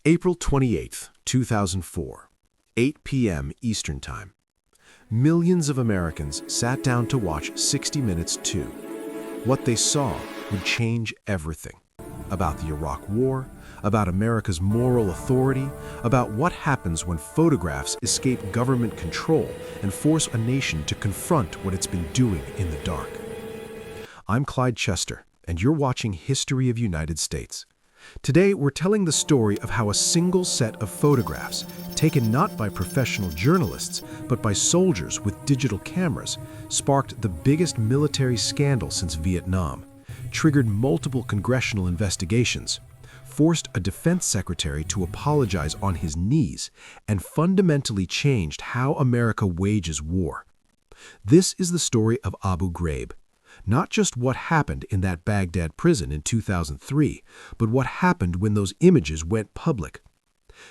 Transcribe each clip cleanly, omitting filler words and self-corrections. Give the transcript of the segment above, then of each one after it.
April 28, 2004, 8 p.m. Eastern Time. Millions of Americans sat down to watch 60 Minutes 2. What they saw would change everything. About the Iraq War, about America's moral authority, about what happens when photographs escape government control and force a nation to confront what it's been doing in the dark. I'm Clyde Chester, and you're watching History of United States. Today, we're telling the story of how a single set of photographs, taken not by professional journalists, but by soldiers with digital cameras, sparked the biggest military scandal since Vietnam, triggered multiple congressional investigations, forced a defense secretary to apologize on his knees, and fundamentally changed how America wages war. This is the story of Abu Ghraib. Not just what happened in that Baghdad prison in 2003, but what happened when those images went public.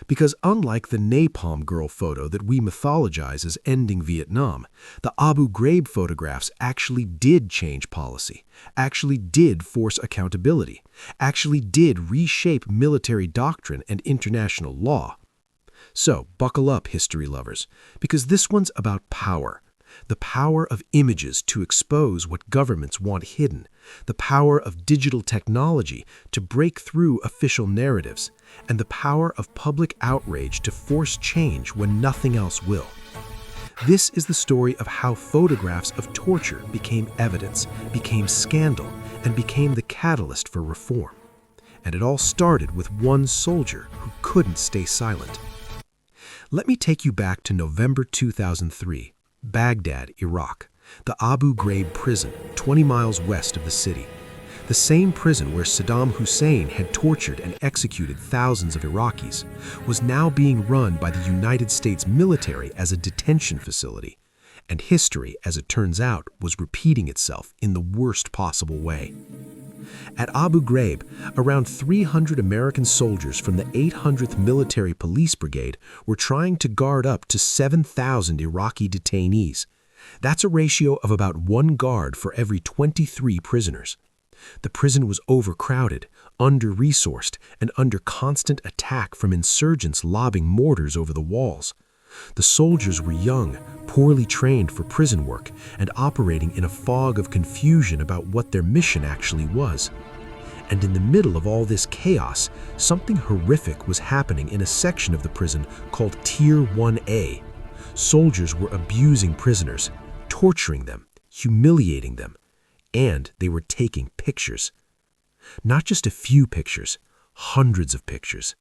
Because unlike the Napalm Girl photo that we mythologize as ending Vietnam, the Abu Ghraib photographs actually did change policy, actually did force accountability, actually did reshape military doctrine and international law. So, buckle up, history lovers, because this one's about power. The power of images to expose what governments want hidden, the power of digital technology to break through official narratives, and the power of public outrage to force change when nothing else will. This is the story of how photographs of torture became evidence, became scandal, and became the catalyst for reform. And it all started with one soldier who couldn't stay silent. Let me take you back to November 2003. Baghdad, Iraq, the Abu Ghraib prison, 20 miles west of the city. The same prison where Saddam Hussein had tortured and executed thousands of Iraqis was now being run by the United States military as a detention facility. And history, as it turns out, was repeating itself in the worst possible way. At Abu Ghraib, around 300 American soldiers from the 800th Military Police Brigade were trying to guard up to 7,000 Iraqi detainees. That's a ratio of about one guard for every 23 prisoners. The prison was overcrowded, under-resourced, and under constant attack from insurgents lobbing mortars over the walls. The soldiers were young, poorly trained for prison work, and operating in a fog of confusion about what their mission actually was. And in the middle of all this chaos, something horrific was happening in a section of the prison called Tier 1A. Soldiers were abusing prisoners, torturing them, humiliating them, and they were taking pictures. Not just a few pictures, hundreds of pictures.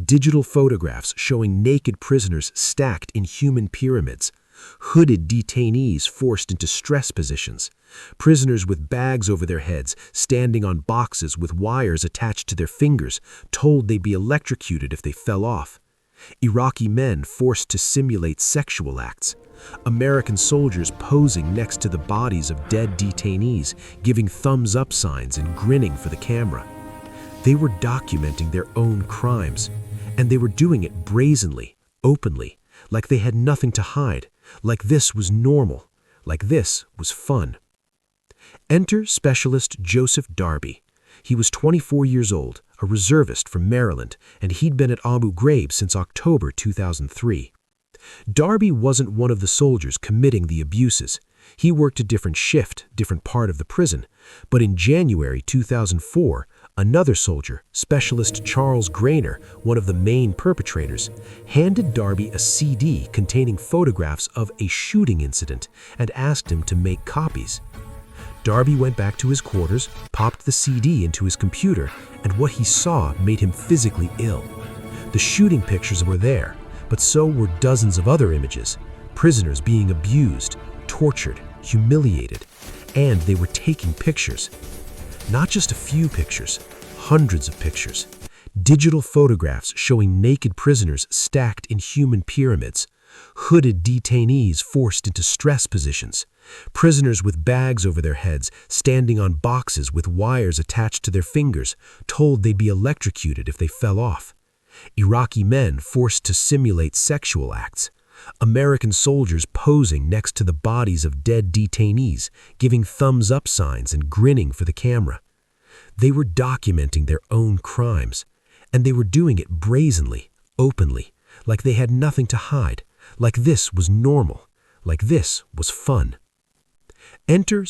Digital photographs showing naked prisoners stacked in human pyramids, hooded detainees forced into stress positions, prisoners with bags over their heads standing on boxes with wires attached to their fingers, told they'd be electrocuted if they fell off, Iraqi men forced to simulate sexual acts, American soldiers posing next to the bodies of dead detainees, giving thumbs-up signs and grinning for the camera. They were documenting their own crimes, and they were doing it brazenly, openly, like they had nothing to hide, like this was normal, like this was fun. Enter Specialist Joseph Darby. He was 24 years old, a reservist from Maryland, and he'd been at Abu Ghraib since October 2003. Darby wasn't one of the soldiers committing the abuses. He worked a different shift, different part of the prison, but in January 2004, another soldier, Specialist Charles Grainer, one of the main perpetrators, handed Darby a CD containing photographs of a shooting incident and asked him to make copies. Darby went back to his quarters, popped the CD into his computer, and what he saw made him physically ill. The shooting pictures were there, but so were dozens of other images, prisoners being abused, tortured, humiliated, and they were taking pictures. Not just a few pictures, hundreds of pictures. Digital photographs showing naked prisoners stacked in human pyramids, hooded detainees forced into stress positions, prisoners with bags over their heads standing on boxes with wires attached to their fingers, told they'd be electrocuted if they fell off, Iraqi men forced to simulate sexual acts, American soldiers posing next to the bodies of dead detainees, giving thumbs-up signs and grinning for the camera. They were documenting their own crimes, And they were doing it brazenly, openly, like they had nothing to hide, like this was normal, like this was fun. Enter